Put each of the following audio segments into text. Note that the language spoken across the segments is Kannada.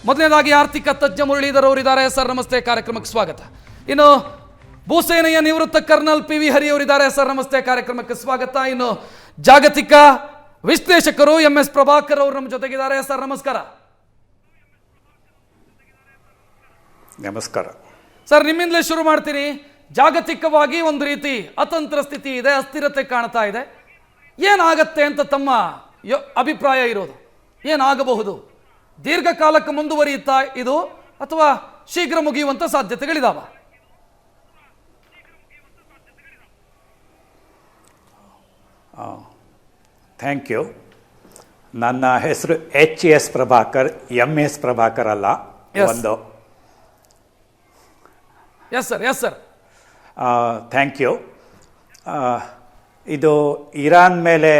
ಮೊದಲನೇದಾಗಿ ಆರ್ಥಿಕ ತಜ್ಞ ಮುರಳೀಧರ್ ಅವರಿದ್ದಾರೆ. ಸರ್ ನಮಸ್ತೆ, ಕಾರ್ಯಕ್ರಮಕ್ಕೆ ಸ್ವಾಗತ. ಇನ್ನು ಭೂಸೇನೆಯ ನಿವೃತ್ತ ಕರ್ನಲ್ ಪಿ ವಿ ಹರಿ ಅವರಿದ್ದಾರೆ. ಸರ್ ನಮಸ್ತೆ, ಕಾರ್ಯಕ್ರಮಕ್ಕೆ ಸ್ವಾಗತ. ಇನ್ನು ಜಾಗತಿಕ ವಿಶ್ಲೇಷಕರು ಎಂ ಎಸ್ ಪ್ರಭಾಕರ್ ಅವರು ನಮ್ಮ ಜೊತೆಗಿದ್ದಾರೆ. ಸರ್ ನಮಸ್ಕಾರ. ನಮಸ್ಕಾರ ಸರ್, ನಿಮ್ಮಿಂದಲೇ ಶುರು ಮಾಡ್ತೀನಿ. ಜಾಗತಿಕವಾಗಿ ಒಂದು ರೀತಿ ಅತಂತ್ರ ಸ್ಥಿತಿ ಇದೆ, ಅಸ್ಥಿರತೆ ಕಾಣ್ತಾ ಇದೆ. ಏನಾಗತ್ತೆ ಅಂತ ತಮ್ಮ ಅಭಿಪ್ರಾಯ ಇರೋದು? ಏನಾಗಬಹುದು? ದೀರ್ಘಕಾಲಕ್ಕೆ ಮುಂದುವರಿಯುತ್ತಾ ಇದು ಅಥವಾ ಶೀಘ್ರ ಮುಗಿಯುವಂತ ಸಾಧ್ಯತೆಗಳಿದಾವ? Thank you. ನನ್ನ ಹೆಸರು HS ಪ್ರಭಾಕರ್, MS ಪ್ರಭಾಕರ್ ಅಲ್ಲ. ಒಂದು ಎಸ್ ಸರ್. Thank you. ಇದು ಇರಾನ್ ಮೇಲೆ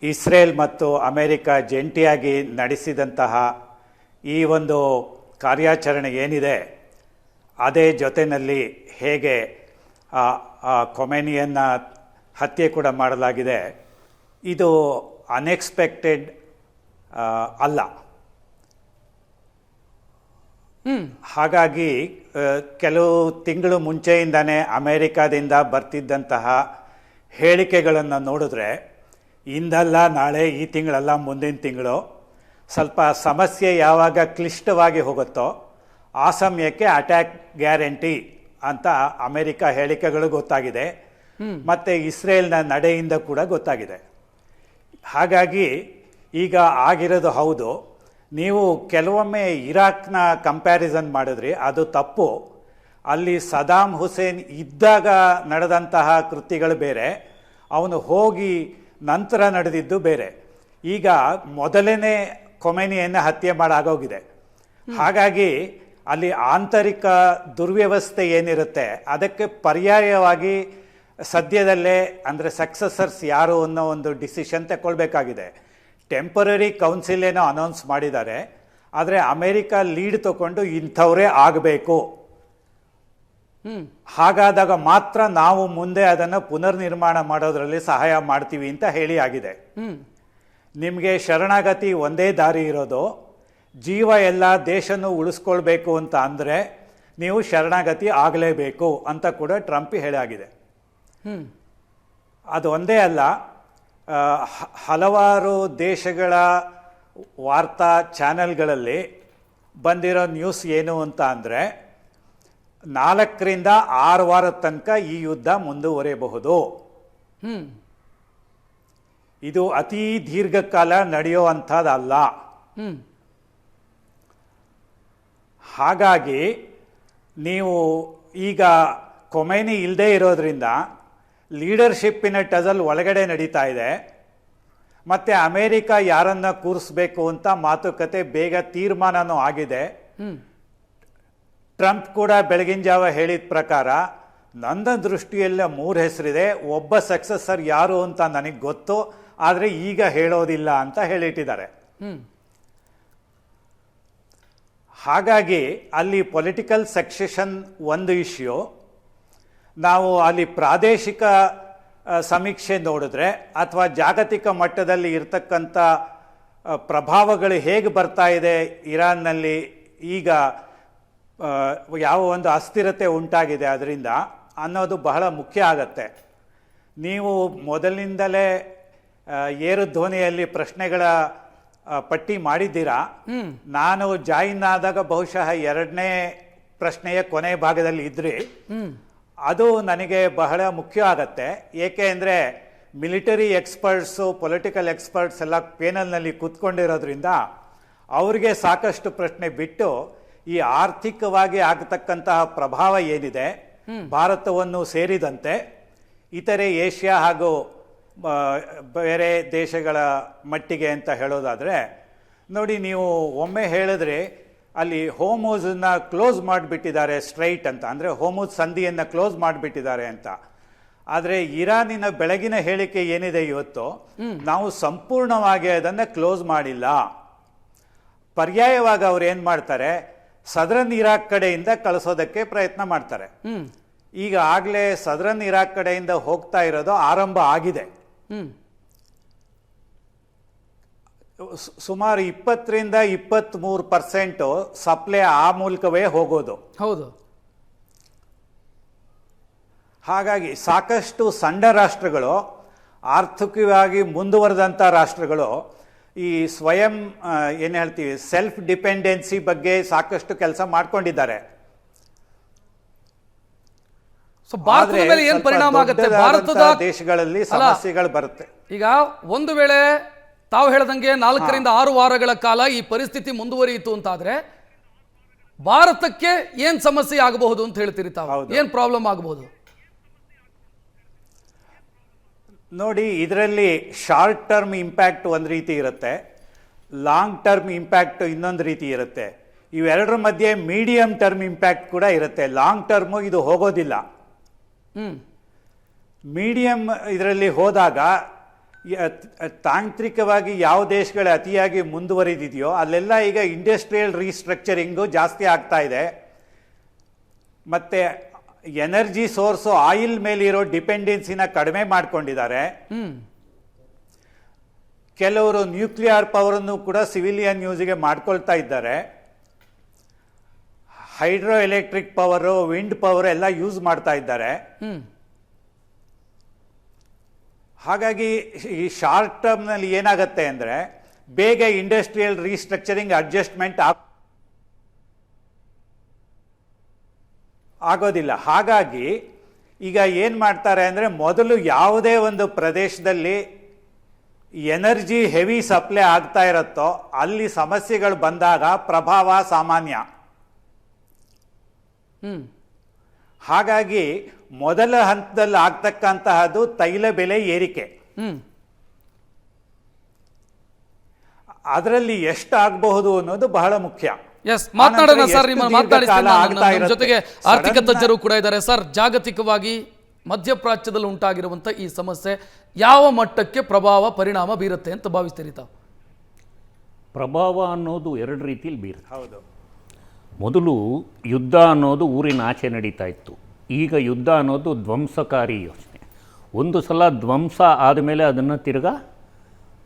ಇಸ್ರೇಲ್ ಮತ್ತು ಅಮೆರಿಕ ಜಂಟಿಯಾಗಿ ನಡೆಸಿದಂತಹ ಈ ಒಂದು ಕಾರ್ಯಾಚರಣೆ ಏನಿದೆ, ಅದೇ ಜೊತೆಯಲ್ಲಿ ಹೇಗೆ ಖೊಮೇನಿಯನ್ನು ಹತ್ಯೆ ಕೂಡ ಮಾಡಲಾಗಿದೆ, ಇದು ಅನ್ಎಕ್ಸ್ಪೆಕ್ಟೆಡ್ ಅಲ್ಲ. ಹಾಗಾಗಿ ಕೆಲವು ತಿಂಗಳು ಮುಂಚೆಯಿಂದನೇ ಅಮೆರಿಕಾದಿಂದ ಬರ್ತಿದ್ದಂತಹ ಹೇಳಿಕೆಗಳನ್ನು ನೋಡಿದ್ರೆ ಇಂದಲ್ಲ ನಾಳೆ, ಈ ತಿಂಗಳಲ್ಲ ಮುಂದಿನ ತಿಂಗಳು, ಸ್ವಲ್ಪ ಸಮಸ್ಯೆ ಯಾವಾಗ ಕ್ಲಿಷ್ಟವಾಗಿ ಹೋಗುತ್ತೋ ಆ ಸಮಯಕ್ಕೆ ಅಟ್ಯಾಕ್ ಗ್ಯಾರಂಟಿ ಅಂತ ಅಮೆರಿಕ ಹೇಳಿಕೆಗಳು ಗೊತ್ತಾಗಿದೆ, ಮತ್ತು ಇಸ್ರೇಲ್ನ ನಡೆಯಿಂದ ಕೂಡ ಗೊತ್ತಾಗಿದೆ. ಹಾಗಾಗಿ ಈಗ ಆಗಿರೋದು ಹೌದು. ನೀವು ಕೆಲವೊಮ್ಮೆ ಇರಾಕ್ನ ಕಂಪ್ಯಾರಿಸನ್ ಮಾಡಿದ್ರಿ, ಅದು ತಪ್ಪು. ಅಲ್ಲಿ ಸದಾಮ್ ಹುಸೇನ್ ಇದ್ದಾಗ ನಡೆದಂತಹ ಕೃತ್ಯಗಳು ಬೇರೆ, ಅವನು ಹೋಗಿ ನಂತರ ನಡೆದಿದ್ದು ಬೇರೆ. ಈಗ ಮೊದಲನೇ ಖೊಮೇನಿಯನ್ನು ಹತ್ಯೆ ಮಾಡಾಗೋಗಿದೆ. ಹಾಗಾಗಿ ಅಲ್ಲಿ ಆಂತರಿಕ ದುರ್ವ್ಯವಸ್ಥೆ ಏನಿರುತ್ತೆ ಅದಕ್ಕೆ ಪರ್ಯಾಯವಾಗಿ ಸದ್ಯದಲ್ಲೇ ಅಂದರೆ ಸಕ್ಸಸರ್ಸ್ ಯಾರು ಅನ್ನೋ ಒಂದು ಡಿಸಿಷನ್ ತಗೊಳ್ಬೇಕಾಗಿದೆ. ಟೆಂಪರರಿ ಕೌನ್ಸಿಲ್ ಏನೋ ಅನೌನ್ಸ್ ಮಾಡಿದ್ದಾರೆ, ಆದರೆ ಅಮೆರಿಕ ಲೀಡ್ ತಗೊಂಡು ಇಂಥವರೇ ಆಗಬೇಕು, ಹಾಗಾದಾಗ ಮಾತ್ರ ನಾವು ಮುಂದೆ ಅದನ್ನು ಪುನರ್ನಿರ್ಮಾಣ ಮಾಡೋದ್ರಲ್ಲಿ ಸಹಾಯ ಮಾಡ್ತೀವಿ ಅಂತ ಹೇಳಿ ಆಗಿದೆ. ನಿಮಗೆ ಶರಣಾಗತಿ ಒಂದೇ ದಾರಿ ಇರೋದು. ಜೀವ ಎಲ್ಲ ದೇಶನೂ ಉಳಿಸ್ಕೊಳ್ಬೇಕು ಅಂತ ಅಂದರೆ ನೀವು ಶರಣಾಗತಿ ಆಗಲೇಬೇಕು ಅಂತ ಕೂಡ ಟ್ರಂಪ್ ಹೇಳಿ ಆಗಿದೆ. ಅದು ಒಂದೇ ಅಲ್ಲ, ಹಲವಾರು ದೇಶಗಳ ವಾರ್ತಾ ಚಾನೆಲ್ಗಳಲ್ಲಿ ಬಂದಿರೋ ನ್ಯೂಸ್ ಏನು ಅಂತ ಅಂದರೆ 4 ರಿಂದ 6 ವಾರದ ತನಕ ಈ ಯುದ್ಧ ಮುಂದುವರಿಯಬಹುದು. ಇದು ಅತಿ ದೀರ್ಘಕಾಲ ನಡೆಯುವಂಥದ್ದಲ್ಲ. ಹಾಗಾಗಿ ನೀವು ಈಗ ಖೊಮೇನಿ ಇಲ್ಲದೆ ಇರೋದ್ರಿಂದ ಲೀಡರ್ಶಿಪ್ಪಿನ ಟಜಲ್ ಒಳಗಡೆ ನಡೀತಾ ಇದೆ, ಮತ್ತು ಅಮೇರಿಕ ಯಾರನ್ನ ಕೂರಿಸ್ಬೇಕು ಅಂತ ಮಾತುಕತೆ ಬೇಗ ತೀರ್ಮಾನನೂ ಆಗಿದೆ. ಟ್ರಂಪ್ ಕೂಡ ಬೆಳಗಿನ ಜಾವ ಹೇಳಿದ ಪ್ರಕಾರ ನನ್ನ ದೃಷ್ಟಿಯಲ್ಲ 3 ಹೆಸರಿದೆ, ಒಬ್ಬ ಸಕ್ಸಸರ್ ಯಾರು ಅಂತ ನನಗೆ ಗೊತ್ತು, ಆದರೆ ಈಗ ಹೇಳೋದಿಲ್ಲ ಅಂತ ಹೇಳಿಟ್ಟಿದ್ದಾರೆ. ಹಾಗಾಗಿ ಅಲ್ಲಿ ಪೊಲಿಟಿಕಲ್ ಸಕ್ಸೆಷನ್ ಒಂದು ಇಶ್ಯೂ. ನಾವು ಅಲ್ಲಿ ಪ್ರಾದೇಶಿಕ ಸಮೀಕ್ಷೆ ನೋಡಿದ್ರೆ ಅಥವಾ ಜಾಗತಿಕ ಮಟ್ಟದಲ್ಲಿ ಇರ್ತಕ್ಕಂಥ ಪ್ರಭಾವಗಳು ಹೇಗೆ ಬರ್ತಾ ಇದೆ ಇರಾನ್ನಲ್ಲಿ, ಈಗ ಯಾವ ಒಂದು ಅಸ್ಥಿರತೆ ಉಂಟಾಗಿದೆ ಅದರಿಂದ ಅನ್ನೋದು ಬಹಳ ಮುಖ್ಯ ಆಗತ್ತೆ. ನೀವು ಮೊದಲಿನಿಂದಲೇ ಏರು ಧ್ವನಿಯಲ್ಲಿ ಪ್ರಶ್ನೆಗಳ ಪಟ್ಟಿ ಮಾಡಿದ್ದೀರಾ. ನಾನು ಜಾಯಿನ್ ಆದಾಗ ಬಹುಶಃ 2ನೇ ಪ್ರಶ್ನೆಯ ಕೊನೆ ಭಾಗದಲ್ಲಿ ಇದ್ರಿ. ಅದು ನನಗೆ ಬಹಳ ಮುಖ್ಯ ಆಗತ್ತೆ. ಏಕೆ ಅಂದರೆ ಮಿಲಿಟರಿ ಎಕ್ಸ್ಪರ್ಟ್ಸು, ಪೊಲಿಟಿಕಲ್ ಎಕ್ಸ್ಪರ್ಟ್ಸ್ ಎಲ್ಲ ಪೇನಲ್ನಲ್ಲಿ ಕೂತ್ಕೊಂಡಿರೋದ್ರಿಂದ ಅವ್ರಿಗೆ ಸಾಕಷ್ಟು ಪ್ರಶ್ನೆ ಬಿಟ್ಟು ಈ ಆರ್ಥಿಕವಾಗಿ ಆಗತಕ್ಕಂತಹ ಪ್ರಭಾವ ಏನಿದೆ ಭಾರತವನ್ನು ಸೇರಿದಂತೆ ಇತರೆ ಏಷ್ಯಾ ಹಾಗೂ ಬೇರೆ ದೇಶಗಳ ಮಟ್ಟಿಗೆ ಅಂತ ಹೇಳೋದಾದರೆ, ನೋಡಿ, ನೀವು ಒಮ್ಮೆ ಹೇಳಿದ್ರೆ ಅಲ್ಲಿ ಹೋಮೋಸನ್ನ ಕ್ಲೋಸ್ ಮಾಡಿಬಿಟ್ಟಿದ್ದಾರೆ ಸ್ಟ್ರೈಟ್ ಅಂತ, ಅಂದರೆ ಹೋಮೋಸ್ ಸಂಧಿಯನ್ನು ಕ್ಲೋಸ್ ಮಾಡಿಬಿಟ್ಟಿದ್ದಾರೆ ಅಂತ. ಆದರೆ ಇರಾನಿನ ಬೆಳಗಿನ ಹೇಳಿಕೆ ಏನಿದೆ ಇವತ್ತು, ನಾವು ಸಂಪೂರ್ಣವಾಗಿ ಅದನ್ನು ಕ್ಲೋಸ್ ಮಾಡಿಲ್ಲ. ಪರ್ಯಾಯವಾಗಿ ಅವ್ರು ಏನು ಮಾಡ್ತಾರೆ, ಸದರನ್ ಇರಾಕ್ ಕಡೆಯಿಂದ ಕಳಿಸೋದಕ್ಕೆ ಪ್ರಯತ್ನ ಮಾಡ್ತಾರೆ. ಈಗ ಆಗಲೇ ಸದರನ್ ಇರಾಕ್ ಕಡೆಯಿಂದ ಹೋಗ್ತಾ ಇರೋದು ಆರಂಭ ಆಗಿದೆ. ಸುಮಾರು 20-23% ಸಪ್ಲೈ ಆ ಮೂಲಕವೇ ಹೋಗೋದು. ಹೌದು. ಹಾಗಾಗಿ ಸಾಕಷ್ಟು ಸಣ್ಣ ರಾಷ್ಟ್ರಗಳು, ಆರ್ಥಿಕವಾಗಿ ಮುಂದುವರೆದಂಥ ರಾಷ್ಟ್ರಗಳು ಈ ಸ್ವಯಂ ಏನು ಹೇಳ್ತೀವಿ ಸೆಲ್ಫ್ ಡಿಪೆಂಡೆನ್ಸಿ ಬಗ್ಗೆ ಸಾಕಷ್ಟು ಕೆಲಸ ಮಾಡ್ಕೊಂಡಿದ್ದಾರೆ. ಸೊ ಭಾರತದ ಮೇಲೆ ಏನು ಪರಿಣಾಮ ಆಗುತ್ತೆ? ಭಾರತದ ದೇಶಗಳಲ್ಲಿ ಸಮಸ್ಯೆಗಳು ಬರುತ್ತೆ. ಈಗ ಒಂದು ವೇಳೆ ತಾವು ಹೇಳದಂಗೆ 4-6 ವಾರಗಳ ಕಾಲ ಈ ಪರಿಸ್ಥಿತಿ ಮುಂದುವರಿಯಿತು ಅಂತಾದ್ರೆ ಭಾರತಕ್ಕೆ ಏನ್ ಸಮಸ್ಯೆ ಆಗಬಹುದು ಅಂತ ಹೇಳ್ತೀರಿ ತಾವು? ಏನ್ ಪ್ರಾಬ್ಲಮ್ ಆಗಬಹುದು? ನೋಡಿ, ಇದರಲ್ಲಿ ಶಾರ್ಟ್ ಟರ್ಮ್ ಇಂಪ್ಯಾಕ್ಟ್ ಒಂದು ರೀತಿ ಇರುತ್ತೆ, ಲಾಂಗ್ ಟರ್ಮ್ ಇಂಪ್ಯಾಕ್ಟ್ ಇನ್ನೊಂದು ರೀತಿ ಇರುತ್ತೆ. ಇವೆರಡರ ಮಧ್ಯೆ ಮೀಡಿಯಂ ಟರ್ಮ್ ಇಂಪ್ಯಾಕ್ಟ್ ಕೂಡ ಇರುತ್ತೆ. ಲಾಂಗ್ ಟರ್ಮು ಇದು ಹೋಗೋದಿಲ್ಲ. ಮೀಡಿಯಂ ಇದರಲ್ಲಿ ಹೋದಾಗ ತಾಂತ್ರಿಕವಾಗಿ ಯಾವ ದೇಶಗಳು ಅತಿಯಾಗಿ ಮುಂದುವರಿದಿದೆಯೋ ಅಲ್ಲೆಲ್ಲ ಈಗ ಇಂಡಸ್ಟ್ರಿಯಲ್ ರೀಸ್ಟ್ರಕ್ಚರಿಂಗು ಜಾಸ್ತಿ ಆಗ್ತಾ ಇದೆ. ಮತ್ತು ಎನರ್ಜಿ ಸೋರ್ಸು ಆಯಿಲ್ ಮೇಲಿರೋ ಡಿಪೆಂಡೆನ್ಸಿನ ಕಡಿಮೆ ಮಾಡ್ಕೊಂಡಿದ್ದಾರೆ. ಕೆಲವರು ನ್ಯೂಕ್ಲಿಯರ್ ಪವರನ್ನು ಕೂಡ ಸಿವಿಲಿಯನ್ ಯೂಸ್ಗೆ ಮಾಡ್ಕೊಳ್ತಾ ಇದ್ದಾರೆ. Hydro electric power, wind power ಎಲ್ಲ ಯೂಸ್ ಮಾಡ್ತಾ ಇದ್ದಾರೆ. ಹಾಗಾಗಿ ಈ ಶಾರ್ಟ್ ಟರ್ಮ್ನಲ್ಲಿ ಏನಾಗುತ್ತೆ ಅಂದರೆ ಬೇಗ ಇಂಡಸ್ಟ್ರಿಯಲ್ ರೀಸ್ಟ್ರಕ್ಚರಿಂಗ್ ಅಡ್ಜಸ್ಟ್ಮೆಂಟ್ ಆಗೋದಿಲ್ಲ. ಹಾಗಾಗಿ ಈಗ ಏನು ಮಾಡ್ತಾರೆ ಅಂದರೆ ಮೊದಲು ಯಾವುದೇ ಒಂದು ಪ್ರದೇಶದಲ್ಲಿ ಎನರ್ಜಿ ಹೆವಿ ಸಪ್ಲೈ ಆಗ್ತಾ ಇರುತ್ತೋ ಅಲ್ಲಿ ಸಮಸ್ಯೆಗಳು ಬಂದಾಗ ಪ್ರಭಾವ ಸಾಮಾನ್ಯ. ಹಾಗಾಗಿ ಮೊದಲ ಹಂತದಲ್ಲಿ ಆಗ್ತಕ್ಕಂತಹದ್ದು ತೈಲ ಬೆಲೆ ಏರಿಕೆ. ಅದರಲ್ಲಿ ಎಷ್ಟು ಆಗಬಹುದು ಅನ್ನೋದು ಬಹಳ ಮುಖ್ಯ. ಮಾತನಾಡೋಣ ಸರ್, ನಿಮ್ಮ ಮಾತನಾಡಿಸ್ತೀನಿ. ಜೊತೆಗೆ ಆರ್ಥಿಕ ತಜ್ಞರು ಕೂಡ ಇದ್ದಾರೆ. ಸರ್, ಜಾಗತಿಕವಾಗಿ ಮಧ್ಯಪ್ರಾಚ್ಯದಲ್ಲಿ ಉಂಟಾಗಿರುವಂಥ ಈ ಸಮಸ್ಯೆ ಯಾವ ಮಟ್ಟಕ್ಕೆ ಪರಿಣಾಮ ಬೀರುತ್ತೆ ಅಂತ ಭಾವಿಸ್ತೀರಿ ತಾವು? ಪ್ರಭಾವ ಅನ್ನೋದು ಎರಡು ರೀತಿಯಲ್ಲಿ ಬೀರುತ್ತೆ. ಹೌದು. ಮೊದಲು ಯುದ್ಧ ಅನ್ನೋದು ಊರಿನ ಆಚೆ ನಡೀತಾ ಇತ್ತು. ಈಗ ಯುದ್ಧ ಅನ್ನೋದು ಧ್ವಂಸಕಾರಿ ಯೋಚನೆ. ಒಂದು ಸಲ ಧ್ವಂಸ ಆದಮೇಲೆ ಅದನ್ನು ತಿರ್ಗಾ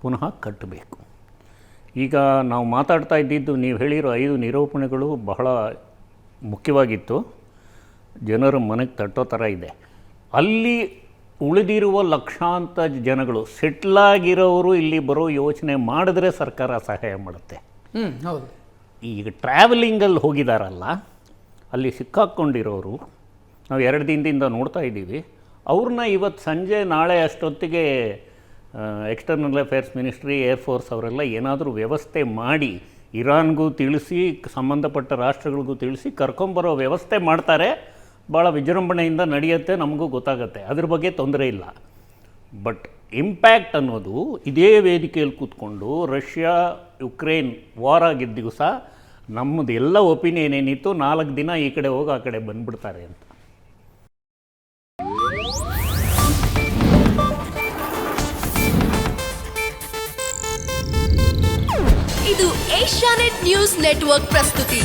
ಪುನಃ ಕಟ್ಟಬೇಕು. ಈಗ ನಾವು ಮಾತಾಡ್ತಾ ಇದ್ದಿದ್ದು, ನೀವು ಹೇಳಿರೋ 5 ನಿರೂಪಣೆಗಳು ಬಹಳ ಮುಖ್ಯವಾಗಿತ್ತು, ಜನರ ಮನೆಗೆ ತಟ್ಟೋ ಥರ ಇದೆ. ಅಲ್ಲಿ ಉಳಿದಿರುವ ಲಕ್ಷಾಂತರ ಜನಗಳು, ಸೆಟ್ಲಾಗಿರೋರು ಇಲ್ಲಿ ಬರೋ ಯೋಚನೆ ಮಾಡಿದ್ರೆ ಸರ್ಕಾರ ಸಹಾಯ ಮಾಡುತ್ತೆ. ಹೌದು. ಈಗ ಟ್ರಾವೆಲಿಂಗಲ್ಲಿ ಹೋಗಿದಾರಲ್ಲ, ಅಲ್ಲಿ ಸಿಕ್ಕಾಕ್ಕೊಂಡಿರೋರು ನಾವು 2 ದಿನದಿಂದ ನೋಡ್ತಾ ಇದ್ದೀವಿ. ಅವ್ರನ್ನ ಇವತ್ತು ಸಂಜೆ ನಾಳೆ ಅಷ್ಟೊತ್ತಿಗೆ ಎಕ್ಸ್ಟರ್ನಲ್ ಅಫೇರ್ಸ್ ಮಿನಿಸ್ಟ್ರಿ, ಏರ್ಫೋರ್ಸ್ ಅವರೆಲ್ಲ ಏನಾದರೂ ವ್ಯವಸ್ಥೆ ಮಾಡಿ ಇರಾನ್ಗೂ ತಿಳಿಸಿ, ಸಂಬಂಧಪಟ್ಟ ರಾಷ್ಟ್ರಗಳಿಗೂ ತಿಳಿಸಿ ಕರ್ಕೊಂಬರೋ ವ್ಯವಸ್ಥೆ ಮಾಡ್ತಾರೆ. ಭಾಳ ವಿಜೃಂಭಣೆಯಿಂದ ನಡೆಯುತ್ತೆ, ನಮಗೂ ಗೊತ್ತಾಗುತ್ತೆ, ಅದ್ರ ಬಗ್ಗೆ ತೊಂದರೆ ಇಲ್ಲ. ಬಟ್ ಇಂಪ್ಯಾಕ್ಟ್ ಅನ್ನೋದು ಇದೇ ವೇದಿಕೆಯಲ್ಲಿ ಕೂತ್ಕೊಂಡು ರಷ್ಯಾ ಯುಕ್ರೇನ್ ವಾರ್ ಆಗಿದ್ದ ದಿವಸ ನಮ್ಮದು ಎಲ್ಲ ಒಪಿನಿಯನ್ ಏನಿತ್ತು, 4 ದಿನ ಈ ಕಡೆ ಹೋಗಿ ಆ ಕಡೆ ಬಂದ್ಬಿಡ್ತಾರೆ ಅಂತ. ಇದು ಏಷ್ಯಾನೆಟ್ ನ್ಯೂಸ್ ನೆಟ್ವರ್ಕ್ ಪ್ರಸ್ತುತಿ.